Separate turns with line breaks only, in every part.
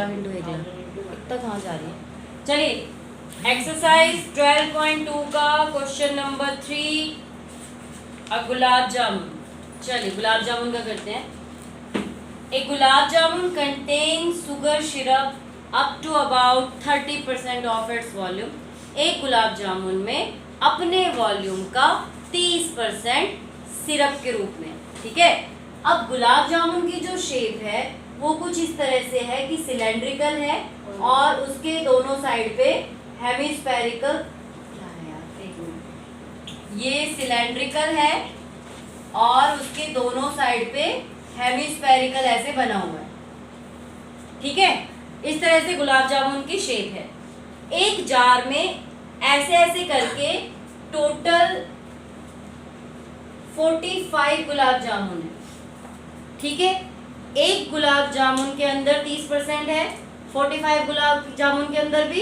अगला हिंदू अगला इतना कहाँ जा रही है। चलिए एक्सरसाइज 12.2 का क्वेश्चन नंबर 3 गुलाब जामुन। चलिए गुलाब जामुन का करते हैं। एक gulab jamun contain sugar syrup up to about 30% of its volume. एक गुलाब जामुन में अपने वॉल्यूम का 30% सिरप के रूप में। ठीक है, अब गुलाब जामुन की जो शेप है वो कुछ इस तरह से है कि सिलेंड्रिकल है और उसके दोनों साइड पे हेमिस्फेरिकल, क्या है यार एक मिनट, ये सिलेंड्रिकल है और उसके दोनों साइड पे हेमिस्फेरिकल ऐसे बना हुआ है। ठीक है, इस तरह से गुलाब जामुन की शेप है। एक जार में ऐसे ऐसे करके टोटल 45 गुलाब जामुन है। ठीक है, एक गुलाब जामुन के अंदर 30% है, 45 गुलाब जामुन के अंदर भी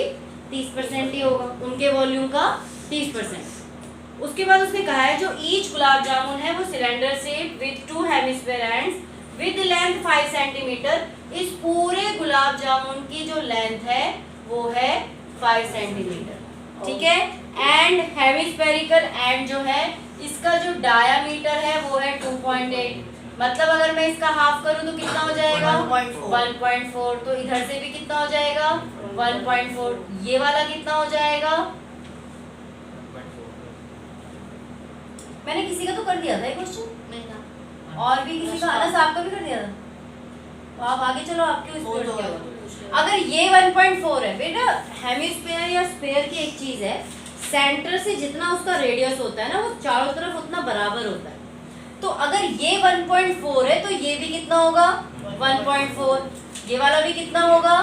30% ही होगा, उनके वॉल्यूम का 30%। उसके बाद उसने कहा है जो ईच गुलाब जामुन है वो cylinder shape with 2 hemisphere ends with length 5 centimetre. इस पूरे गुलाब जामुन की जो लेंथ है वो है 5 सेंटीमीटर। ठीक है, एंड हेमिस्फेरिकल एंड जो है इसका जो डायामीटर है वो है 2.8। मतलब अगर मैं इसका हाफ करूं तो कितना हो जाएगा 1.4। तो इधर से भी कितना हो जाएगा 1.4। ये वाला कितना हो जाएगा, मैंने किसी का तो कर दिया था ये क्वेश्चन, और भी किसी का, अनस आपका भी कर दिया था। तो आप आगे चलो, आपके स्पीड क्या होगा। अगर ये 1.4 है बेटा, हेमिस्फीयर या स्फीयर की एक चीज है, सेंटर से जितना उसका रेडियस होता है ना वो चारों तरफ उतना बराबर होता है। तो अगर ये 1.4 है तो ये भी कितना होगा 1.4, ये वाला भी कितना होगा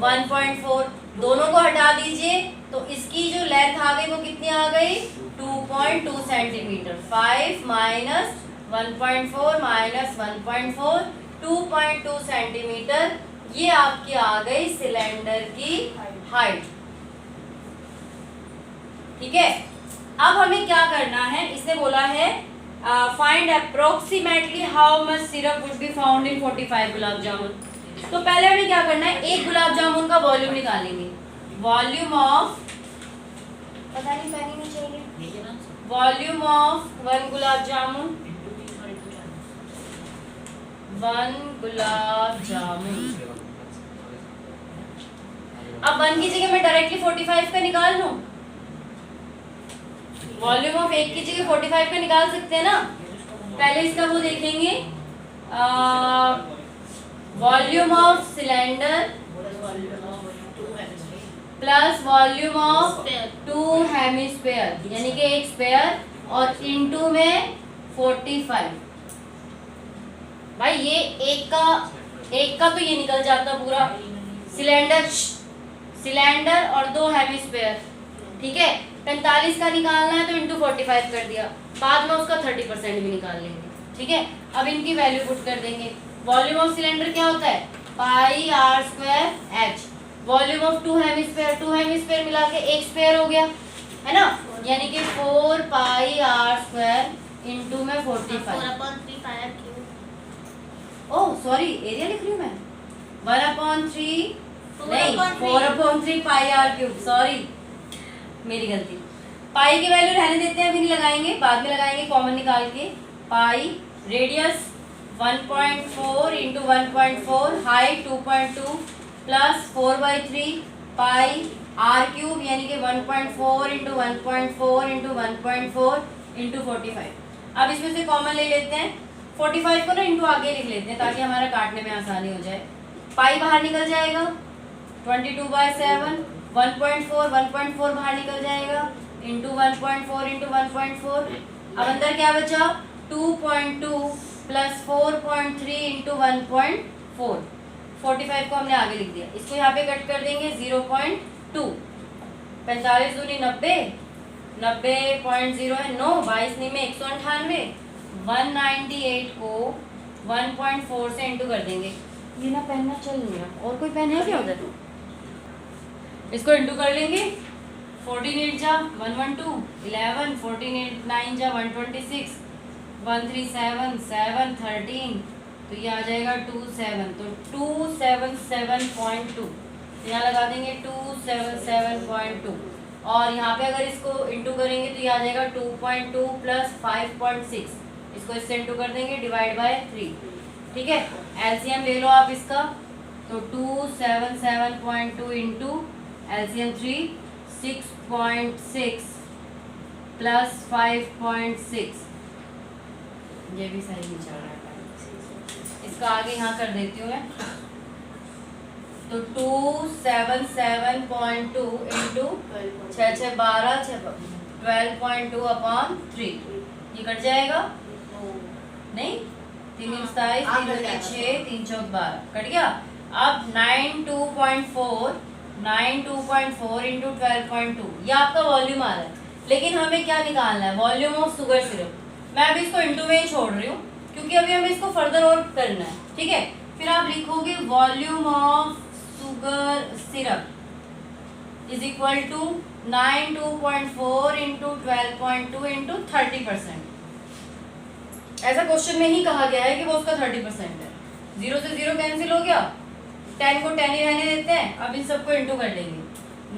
1.4। दोनों को हटा दीजिए तो इसकी जो लेंथ आ गई वो कितनी आ गई 2.2 सेंटीमीटर। 5 minus 1.4 minus 1.4 2.2 centimetre. ये आपकी आ गई सिलेंडर की हाइट। ठीक है, अब हमें क्या करना है, इसने बोला है find approximately how much syrup would be found in 45 gulab jamun. तो पहले हमें क्या करना है, एक गुलाब जामुन का वॉल्यूम निकालेंगे। वॉल्यूम ऑफ, पता नहीं पैनी नहीं चाहिए, वॉल्यूम ऑफ 1 गुलाब जामुन, 1 गुलाब जामुन। अब 1 की जगह मैं डायरेक्टली 45 का निकाल लूं। वॉल्यूम ऑफ 1 की जगह 45 का निकाल सकते हैं ना। पहले इसका वो देखेंगे, volume of cylinder plus volume of 2 hemisphere यानी कि एक स्फीयर और इनटू में 45। भाई ये एक का तो ये निकल जाता पूरा सिलेंडर और 2 हेमिस्फीयर। ठीक है, 45 का निकालना है तो इंटू 45 कर दिया, बाद में उसका 30% भी निकाल लेंगे। ठीक है, अब इनकी वैल्यू पुट कर देंगे। वॉल्यूम ऑफ सिलेंडर क्या होता है pi r square h. Volume of 2 hemisphere मिला के एक स्फीयर हो गया है ना, यानी कि 4 पाई आर स्क्वायर इंटू में 45। ओह सॉरी, एरिया लिख रही हूँ मैं, 1/3 नहीं 4/3 पाई आर क्यूब, सॉरी मेरी गलती। पाई की वैल्यू रहने देते हैं, अभी नहीं लगाएंगे, बाद में लगाएंगे कॉमन निकाल के। Pi radius 1.4 into 1.4, height 2.2 plus 4/3 pi r cube यानी कि 1.4 इंटू 1.4 इंटू 1.4 इंटू 45। अब इसमें से कॉमन ले लेते हैं, 45 को ना इंटू आगे लिख लेते हैं ताकि हमारा काटने में आसानी हो जाए। पाई बाहर निकल जाएगा 22/7, 1.4 बाहर निकल जाएगा इंटू 1.4 इंटू 1.4। अब अंदर क्या बचा 2.2 प्लस 4.3 इंटू 1.4। 45 को हमने आगे लिख दिया, इसको यहाँ पे कट कर देंगे 0.2। 45 दूनी 90, 90.0 है 9, 22 में 198, 198 को 1.4 से इंटू कर देंगे। ये ना पेन ना चल नहीं रहा, और कोई पेन है क्या उधर? इसको इंटू कर लेंगे, 14 8 जा 112, 11 14 8 9 जा 126, 137 7 13 तो ये आ जाएगा 27, तो 277.2, यहाँ लगा देंगे 277.2, और यहाँ पे अगर इसको इंटू करेंगे तो ये आ जाएगा 2.2 प्लस 5.6, इसको इससे इंटू कर देंगे डिवाइड बाय 3, ठीक है। एलसीएम ले लो आप इसका, तो 277.2 इंटू एलसीएम 3, 6.6 प्लस 5.6, ये भी सही नहीं चल रहा है, इसका आगे यहाँ कर देती हूँ मैं, तो 277.2 इंटू 6 6 12 12.2 अपॉन 3, ये कट जाएगा नहीं, 3 3 27, 3 2 6, 3 4 12, कट गया। अब 92.4 इंटू 12.2, ये आपका वॉल्यूम आ रहा है, लेकिन हमें क्या निकालना है, वॉल्यूम ऑफ शुगर सिरप। मैं अभी इसको इंटू में ही छोड़ रही हूँ क्योंकि अभी हमें इसको फर्दर और करना है, ठीक है। फिर आप लिखोगे volume of sugar syrup is equal to 92.4 into 12.2 into 30%। ऐसा क्वेश्चन में ही कहा गया है कि वो उसका 30% है। 0 से 0 कैंसिल हो गया, 10 को 10 ही रहने देते हैं। अब इन सबको इंटू कर लेंगे,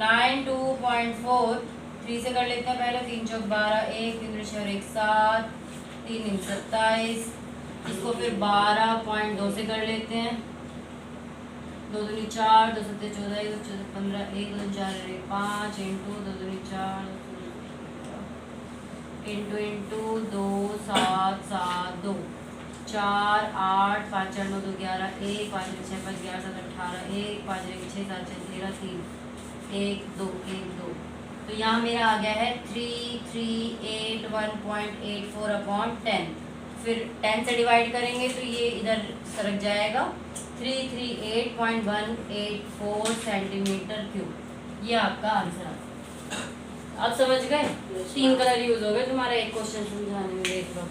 92.4 3 से कर लेते हैं पहले, 3 चौक 12, 1 3 4 1 7, 3 3 27, इसको फिर 12.2 से कर लेते हैं, 2 2 4, 2 7 14, 1 2 15, 1 2 4 5 इंटू 2 2 4 इंटू 2 7 7 2 4 8 5 4 9 2 11, 1 5 6 5 11 7 18, 1 5 6 7 6 13 3 1 2 1 2, तो यहाँ मेरा आ गया है 3381.84 अपॉन 10। फिर 10 से डिवाइड करेंगे तो ये इधर सरक जाएगा, 338.184 सेंटीमीटर क्यूब, ये आपका आंसर है। आप समझ गए, 3 कलर यूज हो गए तुम्हारा एक क्वेश्चन समझाने में, देख लो।